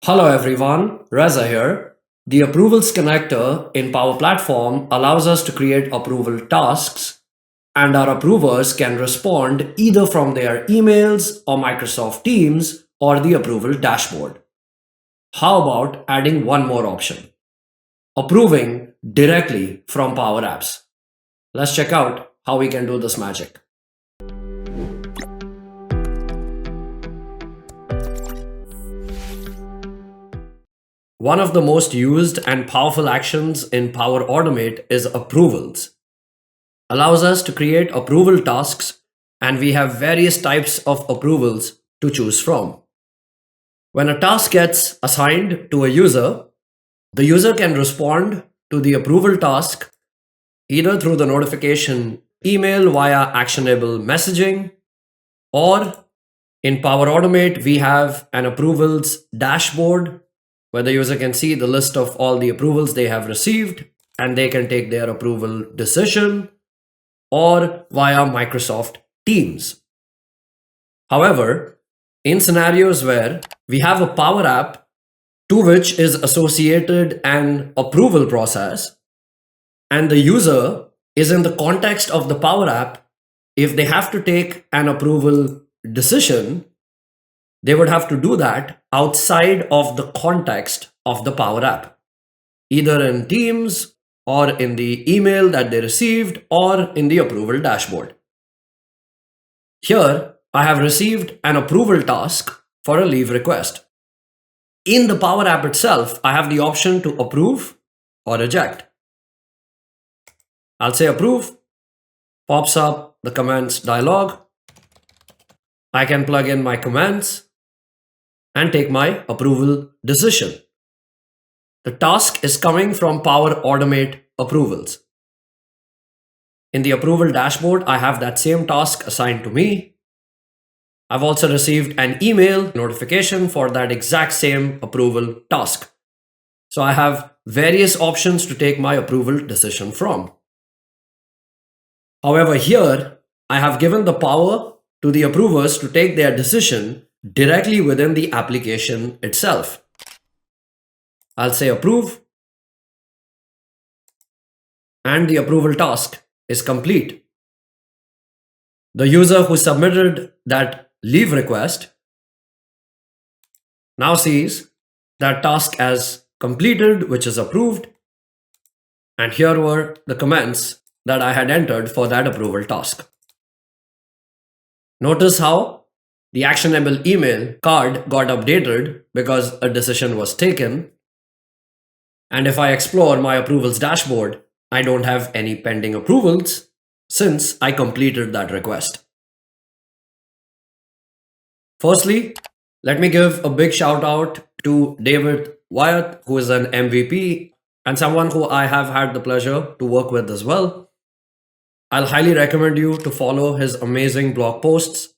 Hello everyone, Reza here. The Approvals connector in Power Platform allows us to create approval tasks, and our approvers can respond either from their emails or Microsoft Teams or the approval dashboard. How about adding one more option? Approving directly from Power Apps. Let's check out how we can do this magic. One of the most used and powerful actions in Power Automate is approvals. Allows us to create approval tasks, and we have various types of approvals to choose from. When a task gets assigned to a user, the user can respond to the approval task either through the notification email via actionable messaging, or in Power Automate, we have an approvals dashboard where the user can see the list of all the approvals they have received and they can take their approval decision, or via Microsoft Teams. However, in scenarios where we have a Power App to which is associated an approval process, and the user is in the context of the Power App, if they have to take an approval decision, they would have to do that outside of the context of the Power App, either in Teams or in the email that they received or in the approval dashboard. Here, I have received an approval task for a leave request. In the Power App itself, I have the option to approve or reject. I'll say approve, pops up the comments dialog. I can plug in my comments and take my approval decision. The task is coming from Power Automate Approvals. In the approval dashboard, I have that same task assigned to me. I've also received an email notification for that exact same approval task. So I have various options to take my approval decision from. However, here I have given the power to the approvers to take their decision directly within the application itself. I'll say approve, and the approval task is complete. The user who submitted that leave request now sees that task as completed, which is approved, and here were the comments that I had entered for that approval task. Notice how the actionable email card got updated because a decision was taken. And if I explore my approvals dashboard, I don't have any pending approvals since I completed that request. Firstly, let me give a big shout out to Wyatt, who is an MVP and someone who I have had the pleasure to work with as well. I'll highly recommend you to follow his amazing blog posts.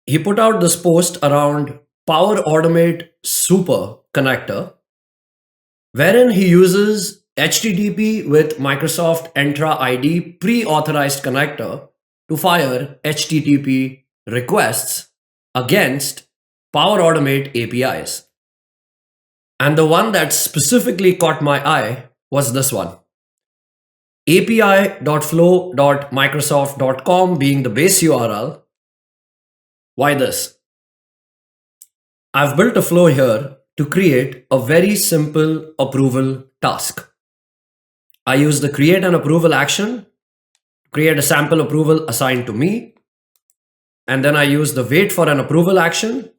He put out this post around Power Automate Super Connector, wherein he uses HTTP with Microsoft Entra ID pre-authorized connector to fire HTTP requests against Power Automate APIs. And the one that specifically caught my eye was this one. api.flow.microsoft.com being the base URL. Why this? I've built a flow here to create a very simple approval task. I use the create an approval action, create a sample approval assigned to me, and then I use the wait for an approval action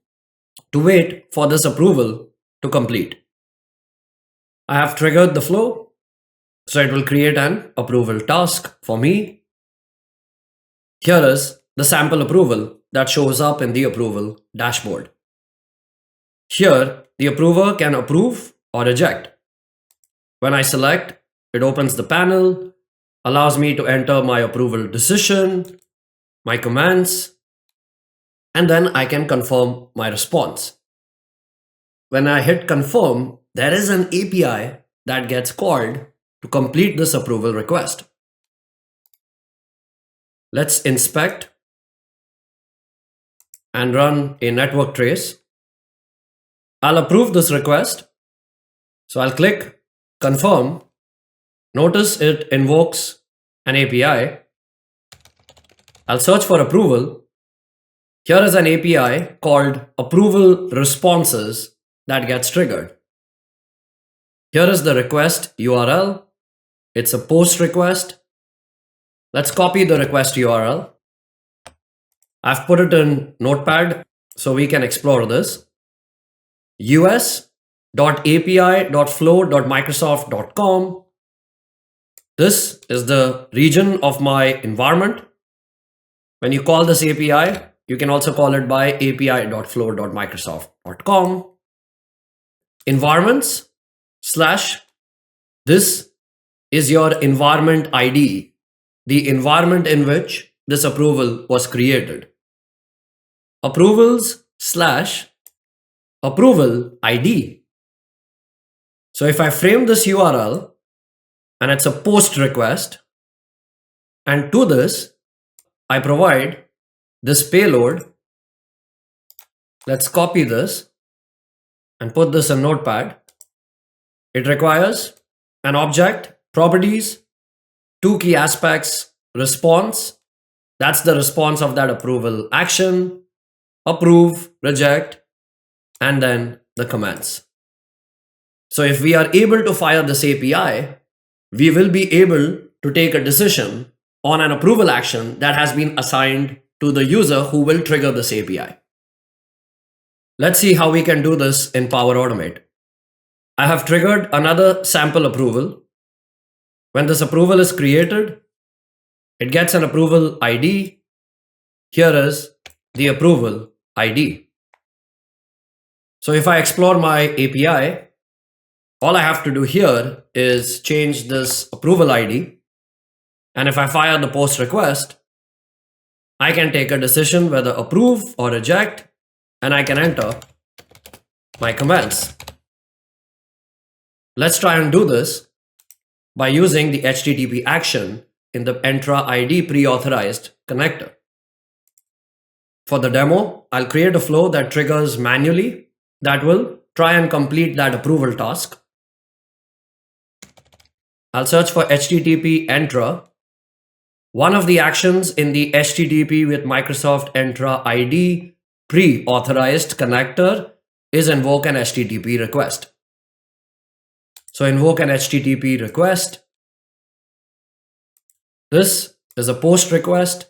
to wait for this approval to complete. I have triggered the flow, so it will create an approval task for me. Here is the sample approval that shows up in the approval dashboard. Here, the approver can approve or reject. When I select, it opens the panel, allows me to enter my approval decision, my comments, and then I can confirm my response. When I hit confirm, there is an API that gets called to complete this approval request. Let's inspect and run a network trace. I'll approve this request. So I'll click confirm. Notice it invokes an API. I'll search for approval. Here is an API called approval responses that gets triggered. Here is the request URL. It's a post request. Let's copy the request URL. I've put it in Notepad so we can explore this. us.api.flow.microsoft.com. This is the region of my environment. When you call this API, you can also call it by api.flow.microsoft.com. Environments / this is your environment ID, the environment in which this approval was created. Approvals / approval ID. So if I frame this URL and it's a post request, and to this I provide this payload. Let's copy this and put this in Notepad. It requires an object, properties, 2 key aspects, response. That's the response of that approval action, approve, reject, and then the comments. So if we are able to fire this API, we will be able to take a decision on an approval action that has been assigned to the user who will trigger this API. Let's see how we can do this in Power Automate. I have triggered another sample approval. When this approval is created, it gets an approval ID. Here is the approval ID. So if I explore my API, all I have to do here is change this approval ID. And if I fire the post request, I can take a decision whether approve or reject, and I can enter my comments. Let's try and do this by using the HTTP action in the Entra ID pre-authorized connector. For the demo, I'll create a flow that triggers manually that will try and complete that approval task. I'll search for HTTP Entra. One of the actions in the HTTP with Microsoft Entra ID pre-authorized connector is invoke an HTTP request. So invoke an HTTP request. This is a post request.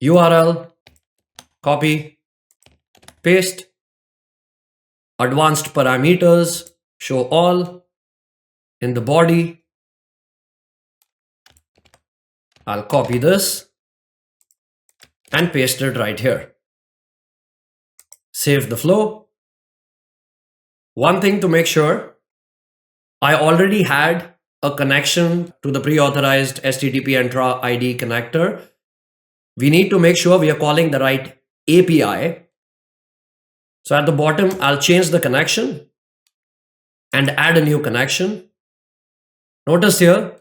URL, copy, paste. Advanced parameters, show all. In the body, I'll copy this and paste it right here. Save the flow. One thing to make sure, I already had a connection to the pre-authorized HTTP Entra ID connector. We need to make sure we are calling the right API. So at the bottom, I'll change the connection and add a new connection. Notice here,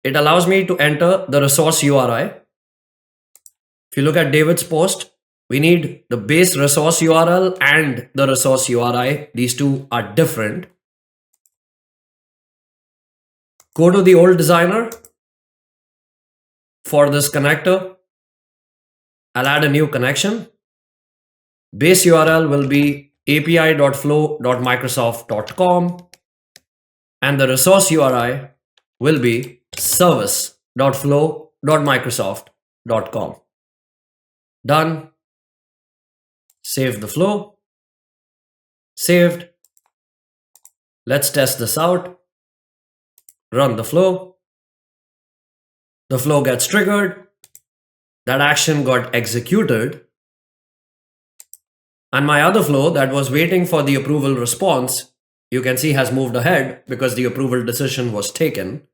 it allows me to enter the resource URI. If you look at David's post, we need the base resource URL and the resource URI. These two are different. Go to the old designer for this connector. I'll add a new connection. Base URL will be api.flow.microsoft.com and the resource URI will be service.flow.microsoft.com. Done. Save the flow. Saved. Let's test this out. Run the flow. The flow gets triggered. That action got executed. And my other flow that was waiting for the approval response, you can see has moved ahead because the approval decision was taken.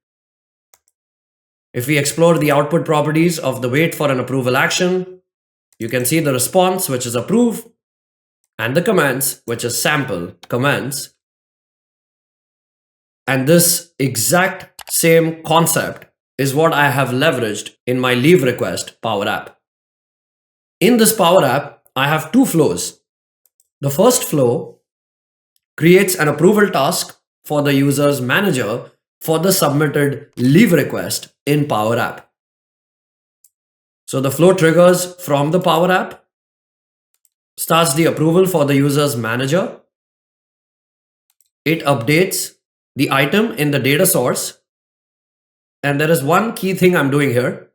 If we explore the output properties of the wait for an approval action, you can see the response, which is approve, and the comments, which is sample comments. And this exact same concept is what I have leveraged in my leave request Power App. In this Power App, I have two flows. The first flow creates an approval task for the user's manager for the submitted leave request in Power App. So the flow triggers from the Power App, starts the approval for the user's manager. It updates the item in the data source. And there is one key thing I'm doing here.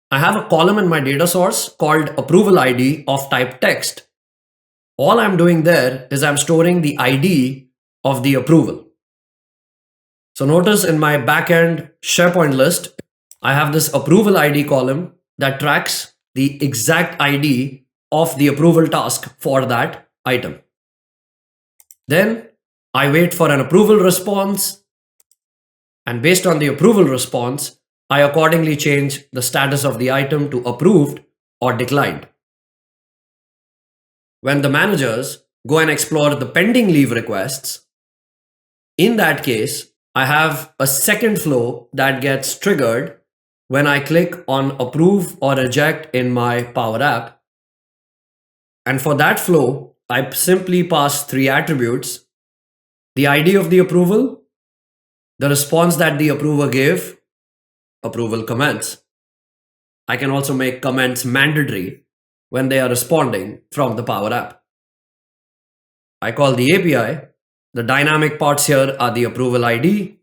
I have a column in my data source called approval ID of type text. All I'm doing there is I'm storing the ID of the approval. So notice in my backend SharePoint list, I have this approval ID column that tracks the exact ID of the approval task for that item. Then I wait for an approval response, and based on the approval response, I accordingly change the status of the item to approved or declined. When the managers go and explore the pending leave requests, in that case, I have a second flow that gets triggered when I click on approve or reject in my Power App. And for that flow, I simply pass 3 attributes: the ID of the approval, the response that the approver gave, approval comments. I can also make comments mandatory when they are responding from the Power App. I call the API. The dynamic parts here are the approval ID,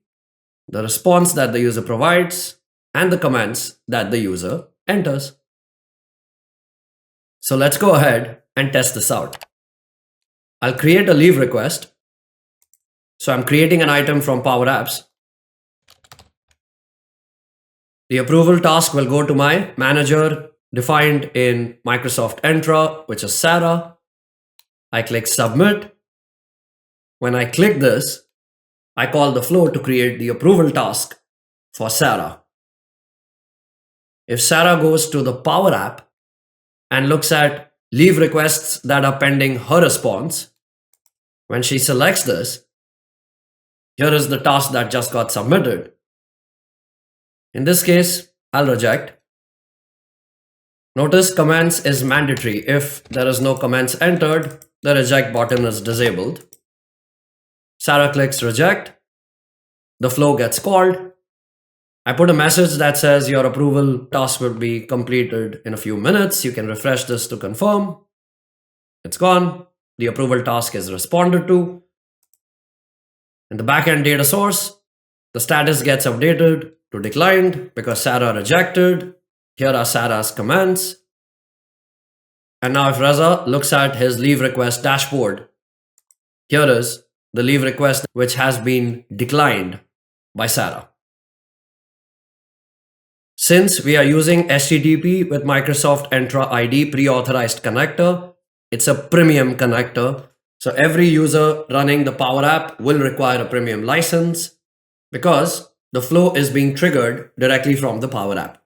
the response that the user provides, and the comments that the user enters. So let's go ahead and test this out. I'll create a leave request. So I'm creating an item from Power Apps. The approval task will go to my manager defined in Microsoft Entra, which is Sarah. I click submit. When I click this, I call the flow to create the approval task for Sarah. If Sarah goes to the Power App and looks at leave requests that are pending her response, when she selects this, here is the task that just got submitted. In this case, I'll reject. Notice comments is mandatory. If there is no comments entered, the reject button is disabled. Sarah clicks reject. The flow gets called. I put a message that says your approval task will be completed in a few minutes. You can refresh this to confirm. It's gone. The approval task is responded to. In the backend data source, the status gets updated to declined because Sarah rejected. Here are Sarah's comments. And now if Reza looks at his leave request dashboard, here is the leave request which has been declined by Sarah. Since we are using HTTP with Microsoft Entra ID pre-authorized connector, it's a premium connector. So every user running the Power App will require a premium license because the flow is being triggered directly from the Power App.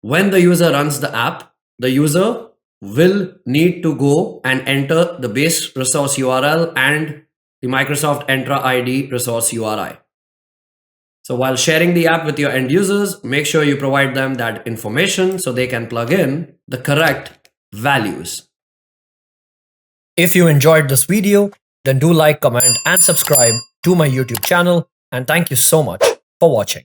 When the user runs the app, the user will need to go and enter the base resource URL and the Microsoft Entra ID resource URI. So while sharing the app with your end users, make sure you provide them that information so they can plug in the correct values. If you enjoyed this video, then do like, comment, and subscribe to my YouTube channel. And thank you so much for watching.